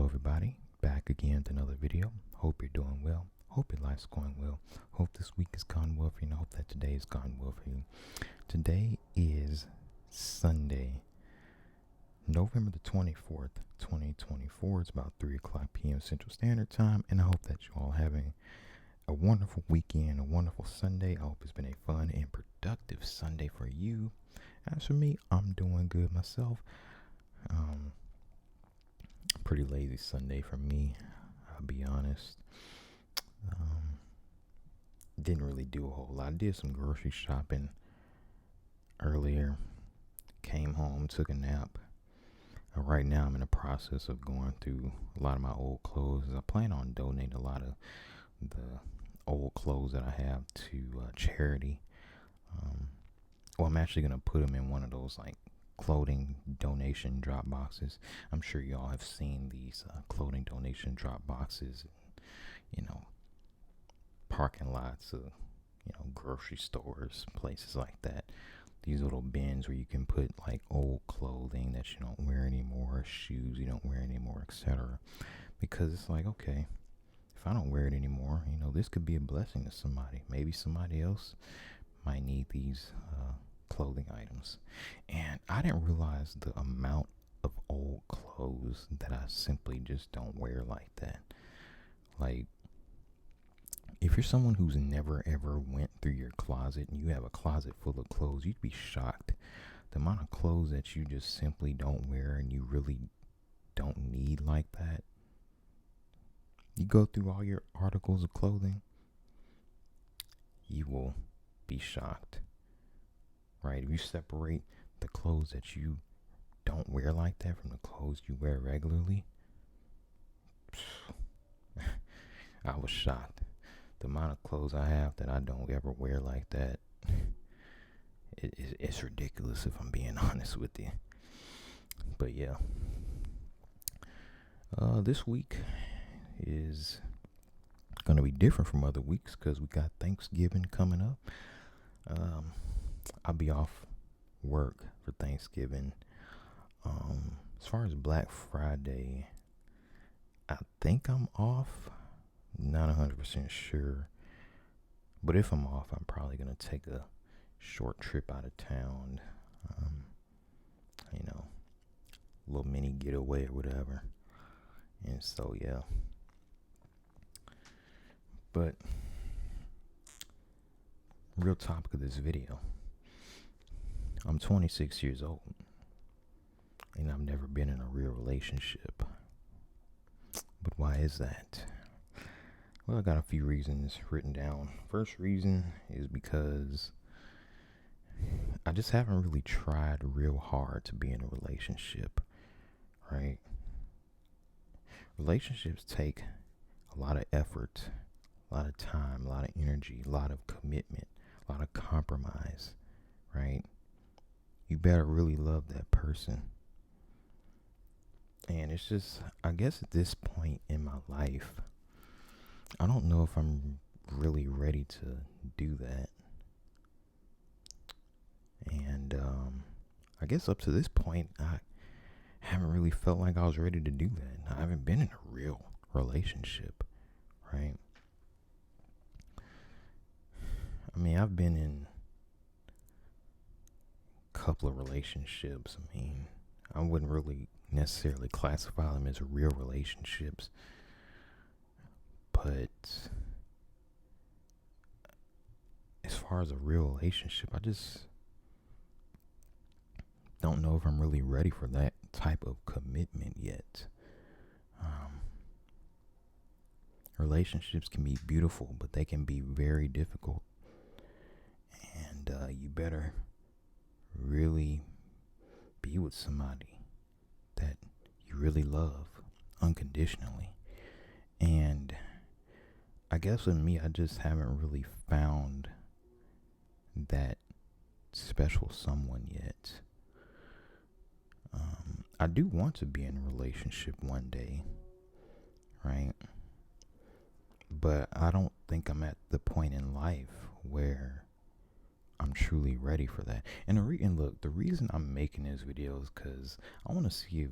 everybody. Back again with another video. Hope you're doing well. Hope your life's going well. Hope this week has gone well for you, and I hope that today has gone well for you. Today is Sunday, November the 24th, 2024. It's about 3 o'clock p.m. Central Standard Time, and I hope that you're all having a wonderful weekend, a wonderful Sunday. I hope it's been a fun and productive Sunday for you. As for me, I'm doing good myself. Pretty lazy Sunday for me, I'll be honest. Didn't really do a whole lot. I did some grocery shopping earlier, came home, took a nap. Right now I'm in the process of going through a lot of my old clothes. I plan on donating a lot of the old clothes that I have to charity. I'm actually going to put them in one of those like clothing donation drop boxes. I'm sure y'all have seen these clothing donation drop boxes, parking lots of, grocery stores, places like that. These little bins where you can put like old clothing that you don't wear anymore, shoes you don't wear anymore, etc. Because it's like, okay, if I don't wear it anymore, this could be a blessing to somebody. Maybe somebody else might need these clothing items. And I didn't realize the amount of old clothes that I simply just don't wear like that. Like, if you're someone who's never ever went through your closet and you have a closet full of clothes, you'd be shocked the amount of clothes that you just simply don't wear and you really don't need like that. You go through all your articles of clothing, you will be shocked. Right? If you separate the clothes that you don't wear like that from the clothes you wear regularly, I was shocked. The amount of clothes I have that I don't ever wear like that, it's ridiculous if I'm being honest with you. But yeah, this week is going to be different from other weeks because we got Thanksgiving coming up. I'll be off work for Thanksgiving. As far as Black Friday, I think I'm off. Not 100% sure. But if I'm off, I'm probably going to take a short trip out of town. A little mini getaway or whatever. And so, yeah. But, real topic of this video. I'm 26 years old, and I've never been in a real relationship. But why is that? Well, I got a few reasons written down. First reason is because I just haven't really tried real hard to be in a relationship, right? Relationships take a lot of effort, a lot of time, a lot of energy, a lot of commitment, a lot of compromise, right? You better really love that person. And it's just, I guess at this point in my life, I don't know if I'm really ready to do that. And I guess up to this point, I haven't really felt like I was ready to do that. I haven't been in a real relationship, right? I mean, I've been in couple of relationships. I wouldn't really necessarily classify them as real relationships, but as far as a real relationship, I just don't know if I'm really ready for that type of commitment yet. Relationships can be beautiful, but they can be very difficult, and you better really be with somebody that you really love unconditionally. And I guess with me, I just haven't really found that special someone yet. I do want to be in a relationship one day, right? But I don't think I'm at the point in life where I'm truly ready for that. And look, the reason I'm making this video is because I want to see if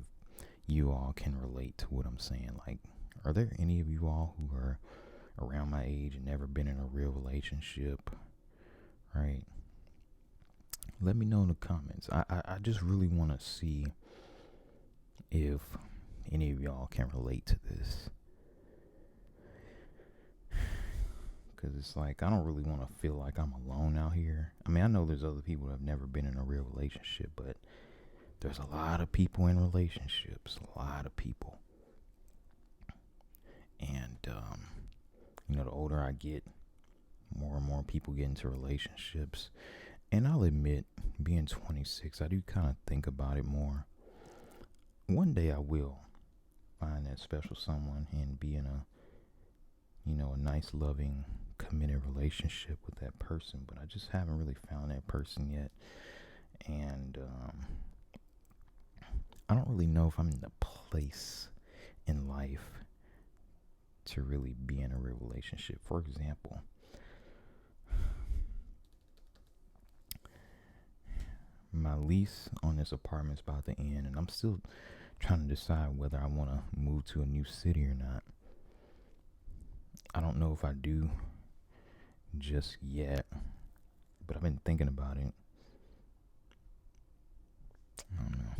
you all can relate to what I'm saying. Like, are there any of you all who are around my age and never been in a real relationship? Right? Let me know in the comments. I just really want to see if any of y'all can relate to this. Because it's like, I don't really want to feel like I'm alone out here. I mean, I know there's other people that have never been in a real relationship, but there's a lot of people in relationships. A lot of people. And, the older I get, more and more people get into relationships. And I'll admit, being 26, I do kind of think about it more. One day I will find that special someone and be in a nice, loving, committed relationship with that person, but I just haven't really found that person yet. And I don't really know if I'm in the place in life to really be in a real relationship. For example, my lease on this apartment's about to end, and I'm still trying to decide whether I want to move to a new city or not. I don't know if I do just yet, but I've been thinking about it. I don't know.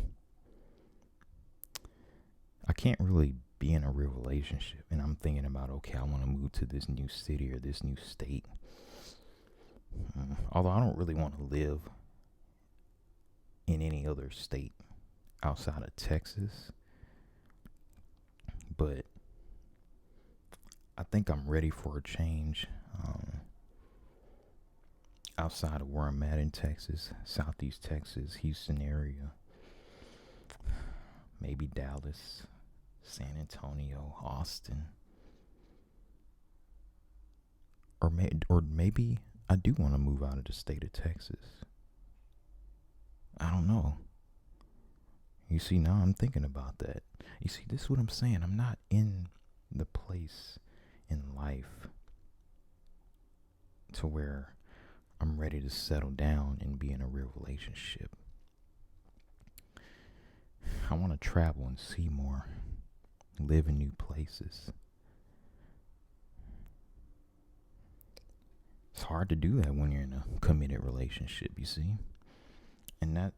I can't really be in a real relationship, and I'm thinking about, okay, I want to move to this new city or this new state. Although I don't really want to live in any other state outside of Texas, but I think I'm ready for a change. Outside of where I'm at in Texas, Southeast Texas, Houston area, maybe Dallas, San Antonio, Austin, or maybe I do want to move out of the state of Texas. I don't know. You see, now I'm thinking about that. You see, this is what I'm saying. I'm not in the place in life to where I'm ready to settle down and be in a real relationship. I want to travel and see more, live in new places. It's hard to do that when you're in a committed relationship, you see? And that,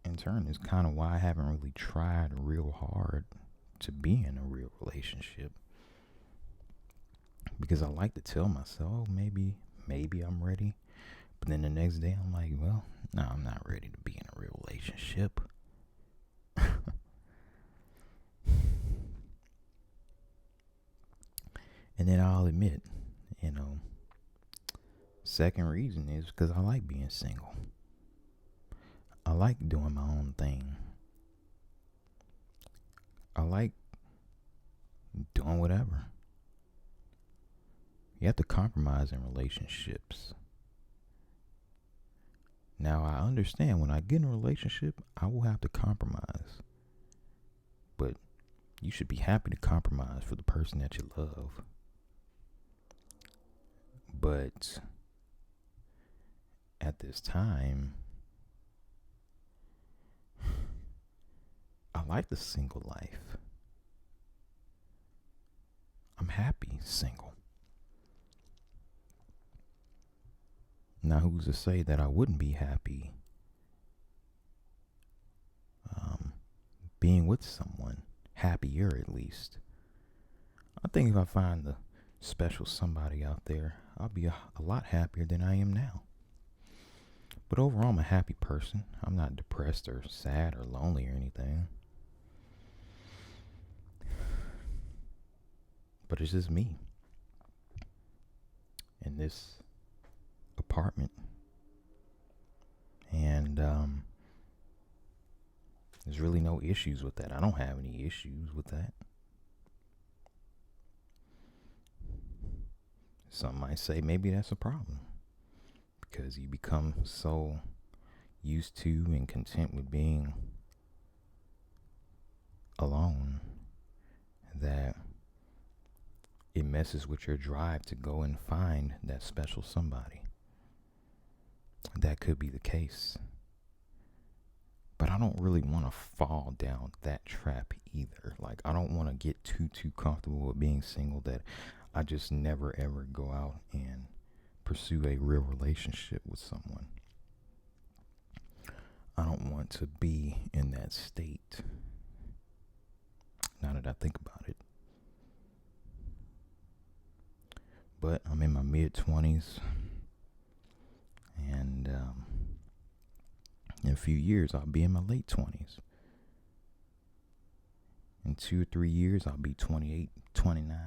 in turn, is kind of why I haven't really tried real hard to be in a real relationship. Because I like to tell myself, oh, maybe I'm ready. But then the next day, I'm like, well, no, I'm not ready to be in a real relationship. And then I'll admit, second reason is because I like being single. I like doing my own thing. I like doing whatever. You have to compromise in relationships. Now, I understand when I get in a relationship, I will have to compromise. But you should be happy to compromise for the person that you love. But at this time, I like the single life. I'm happy single. Now, who's to say that I wouldn't be happy being with someone, happier at least? I think if I find the special somebody out there, I'll be a lot happier than I am now. But overall, I'm a happy person. I'm not depressed or sad or lonely or anything. But it's just me in this apartment. And there's really no issues with that. I don't have any issues with that. Some might say maybe that's a problem, because you become so used to and content with being alone that it messes with your drive to go and find that special somebody. That could be the case. But I don't really want to fall down that trap either. Like, I don't want to get too comfortable with being single that I just never ever go out and pursue a real relationship with someone. I don't want to be in that state. Now that I think about it. But I'm in my mid 20s, and in a few years, I'll be in my late 20s. In 2 or 3 years, I'll be 28, 29.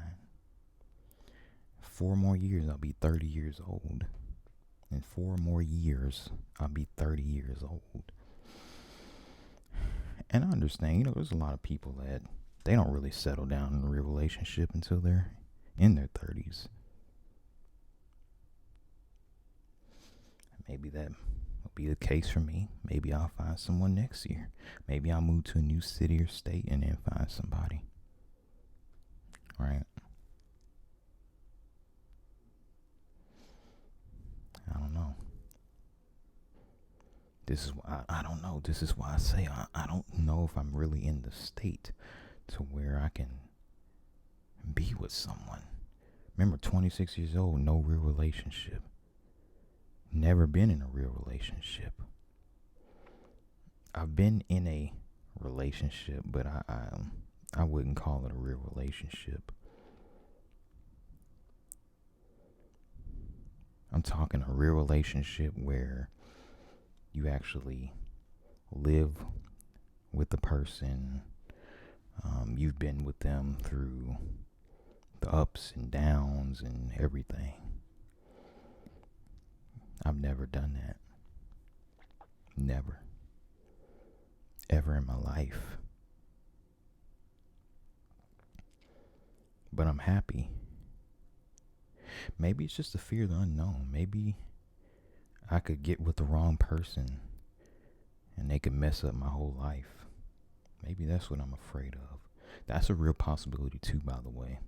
4 more years, I'll be 30 years old. In 4 more years, I'll be 30 years old. And I understand, there's a lot of people that they don't really settle down in a real relationship until they're in their 30s. Maybe that will be the case for me. Maybe I'll find someone next year. Maybe I'll move to a new city or state and then find somebody. Right? I don't know. This is why I don't know. This is why I say I don't know if I'm really in the state to where I can be with someone. Remember, 26 years old, no real relationship. Never been in a real relationship. I've been in a relationship, but I wouldn't call it a real relationship. I'm talking a real relationship where you actually live with the person. You've been with them through the ups and downs and everything. I've never done that. Never. Ever in my life. But I'm happy. Maybe it's just the fear of the unknown. Maybe I could get with the wrong person and they could mess up my whole life. Maybe that's what I'm afraid of. That's a real possibility too, by the way.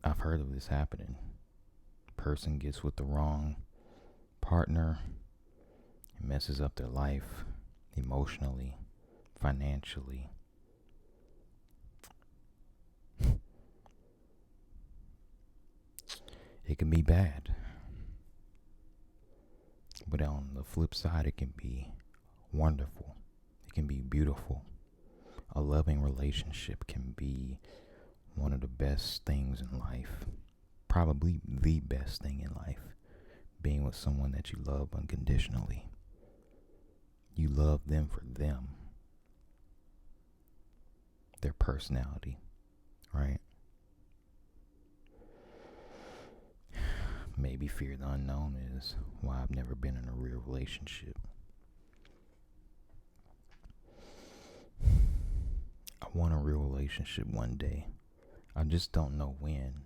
I've heard of this happening. Person gets with the wrong partner, it messes up their life emotionally, financially. It can be bad. But on the flip side, it can be wonderful. It can be beautiful. A loving relationship can be one of the best things in life. Probably the best thing in life. Being with someone that you love unconditionally. You love them for them. Their personality. Right? Maybe fear the unknown is why I've never been in a real relationship. I want a real relationship one day. I just don't know when.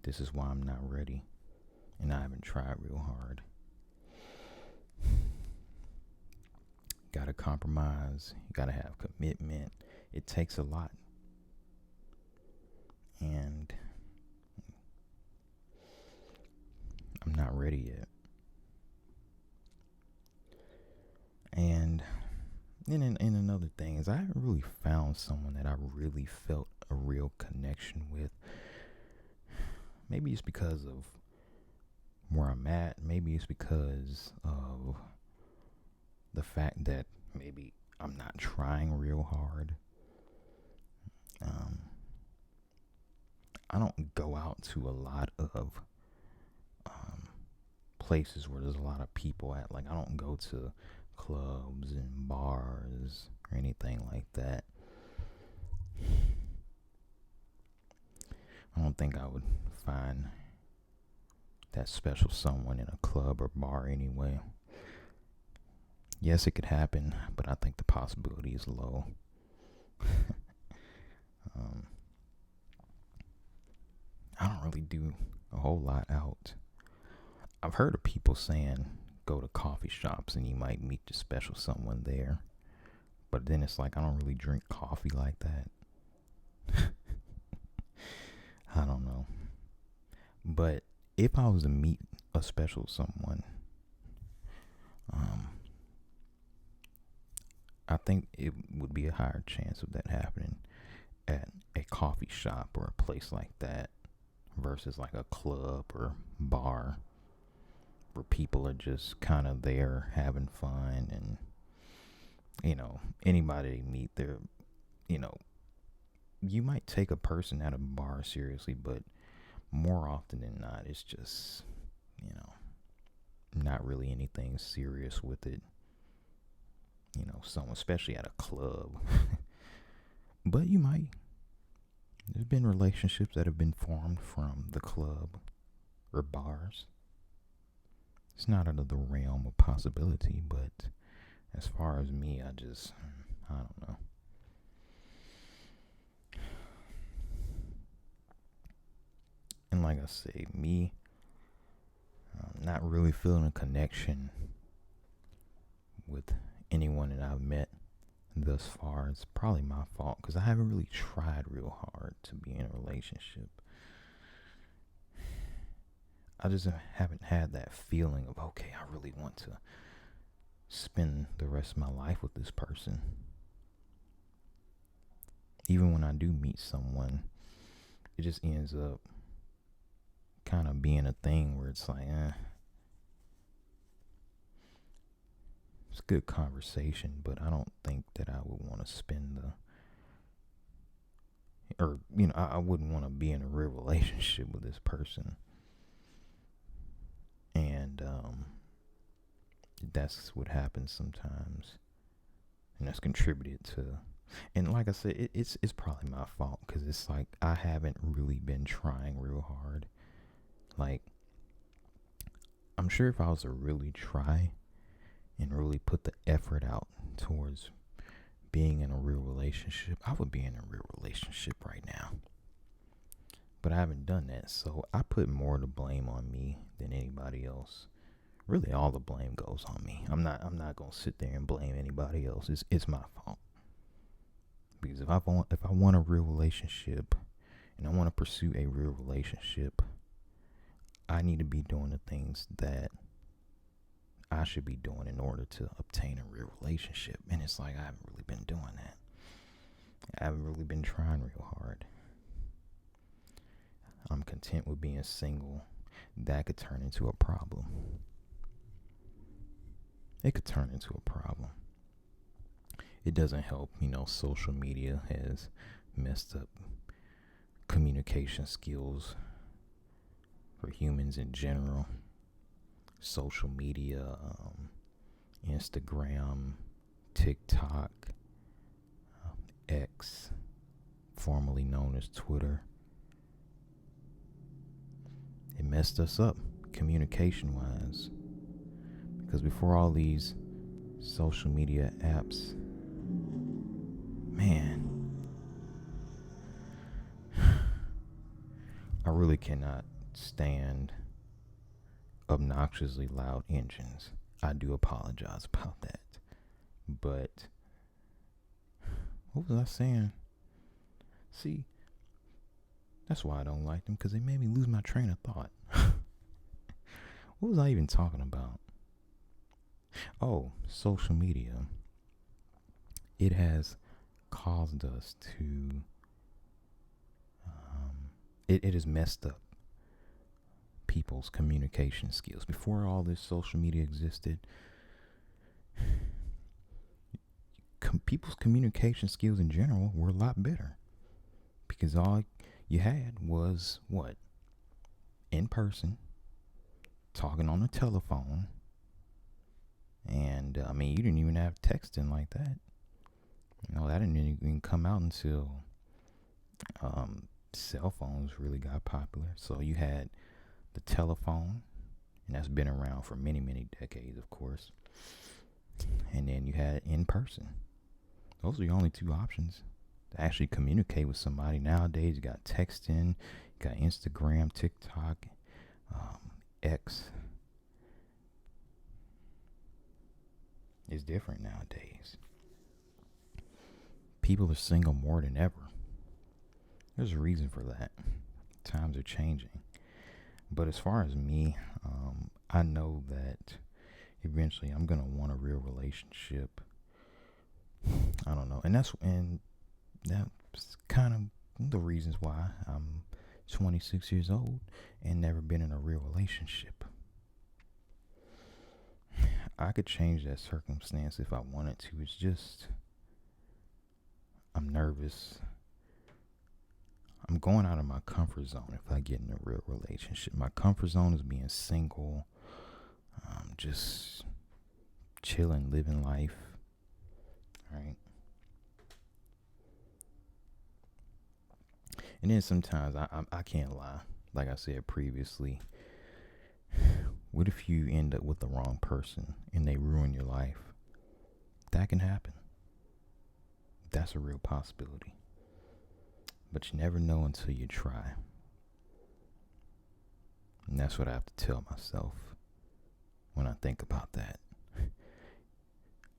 This is why I'm not ready. And I haven't tried real hard. Gotta compromise. You gotta have commitment. It takes a lot. And I'm not ready yet. And then in another thing is I haven't really found someone that I really felt a real connection with. Maybe it's because of where I'm at. Maybe it's because of the fact that maybe I'm not trying real hard. I don't go out to a lot of places where there's a lot of people at. Like, I don't go to clubs and bars or anything like that. I don't think I would find that special someone in a club or bar anyway. Yes, it could happen, but I think the possibility is low. I don't really do a whole lot out. I've heard of people saying go to coffee shops and you might meet the special someone there. But then it's like I don't really drink coffee like that. I don't know. But if I was to meet a special someone, I think it would be a higher chance of that happening at a coffee shop or a place like that versus like a club or bar where people are just kind of there having fun, and anybody they meet, they're you know you might take a person at a bar seriously, but more often than not it's just you know not really anything serious with it. Some, especially at a club. But there's been relationships that have been formed from the club or bars. It's not out of the realm of possibility, but as far as me, I don't know. And like I say, me, not really feeling a connection with anyone that I've met thus far. It's probably my fault because I haven't really tried real hard to be in a relationship. I just haven't had that feeling of, okay, I really want to spend the rest of my life with this person. Even when I do meet someone, it just ends up kind of being a thing where it's like, it's good conversation, but I don't think that I would want to I wouldn't want to be in a real relationship with this person. And that's what happens sometimes. And that's contributed to, and like I said, it's probably my fault because it's like I haven't really been trying real hard. Like, I'm sure if I was to really try and really put the effort out towards being in a real relationship, I would be in a real relationship right now. But I haven't done that, so I put more of the blame on me than anybody else. Really, all the blame goes on me. I'm not gonna sit there and blame anybody else. It's my fault. Because if I want a real relationship and I want to pursue a real relationship, I need to be doing the things that I should be doing in order to obtain a real relationship. And it's like I haven't really been doing that. I haven't really been trying real hard. I'm content with being single. That could turn into a problem. It could turn into a problem. It doesn't help, social media has messed up communication skills for humans in general. Social media, Instagram, TikTok, X, formerly known as Twitter. It messed us up communication wise. Because before all these social media apps, man, I really cannot stand obnoxiously loud engines. I do apologize about that. But what was I saying? See, that's why I don't like them, because they made me lose my train of thought. What was I even talking about? Oh, social media. It has caused us to, it has messed up people's communication skills. Before all this social media existed, people's communication skills in general were a lot better. Because all you had was what? In person, talking on the telephone. And you didn't even have texting like that. That didn't even come out until cell phones really got popular. So you had the telephone, and that's been around for many, many decades, of course. And then you had in person. Those are the only two options to actually communicate with somebody. Nowadays, you got texting, you got Instagram, TikTok, X. It's different nowadays. People are single more than ever. There's a reason for that. Times are changing. But as far as me, I know that eventually I'm going to want a real relationship. I don't know, and that's kind of the reasons why I'm 26 years old and never been in a real relationship. I could change that circumstance if I wanted to. It's just I'm nervous. I'm going out of my comfort zone if I get in a real relationship. My comfort zone is being single, just chilling, living life. Right. And then sometimes I can't lie. Like I said previously, what if you end up with the wrong person and they ruin your life? That can happen. That's a real possibility. But you never know until you try. And that's what I have to tell myself when I think about that.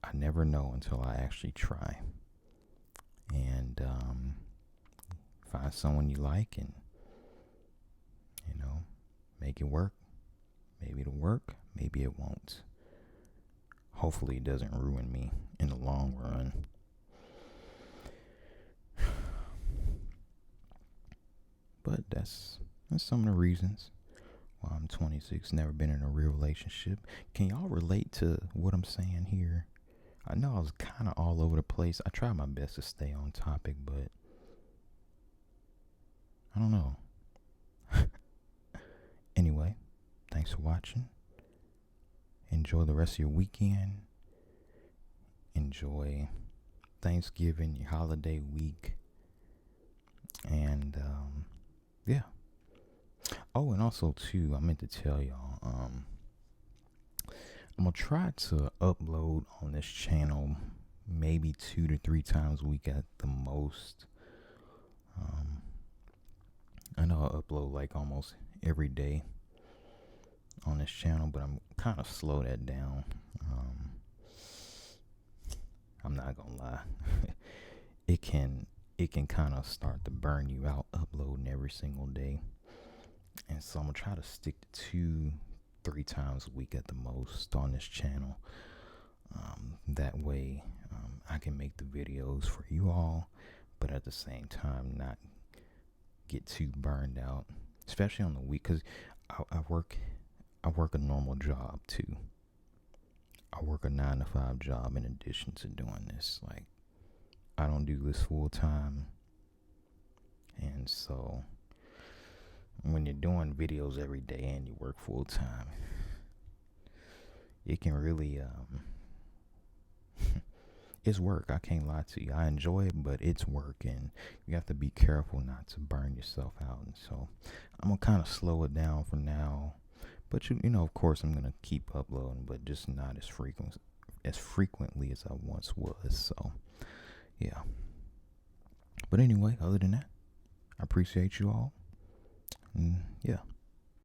I never know until I actually try. And find someone you like and, make it work. Maybe it'll work. Maybe it won't. Hopefully it doesn't ruin me in the long run. But that's some of the reasons why I'm 26, never been in a real relationship. Can y'all relate to what I'm saying here? I know I was kind of all over the place. I tried my best to stay on topic, but I don't know. Anyway, thanks for watching. Enjoy the rest of your weekend. Enjoy Thanksgiving, your holiday week. And, yeah. Oh, and also, too, I meant to tell y'all, I'm going to try to upload on this channel maybe 2 to 3 times a week at the most. I know I upload like almost every day on this channel, but I'm kind of slow that down. I'm not gonna lie. it can kind of start to burn you out uploading every single day. And so I'm gonna try to stick to 2-3 times a week at the most on this channel. That way I can make the videos for you all, but at the same time not get too burned out, especially on the week, because I work a normal job too. I work a 9 to 5 job in addition to doing this. Like, I don't do this full time, and so when you're doing videos every day and you work full time, it can really it's work. I can't lie to you. I enjoy it, but it's work, and you have to be careful not to burn yourself out. And so I'm gonna kind of slow it down for now. But of course, I'm gonna keep uploading, but just not as frequently as I once was. So yeah. But anyway, other than that, I appreciate you all. And yeah.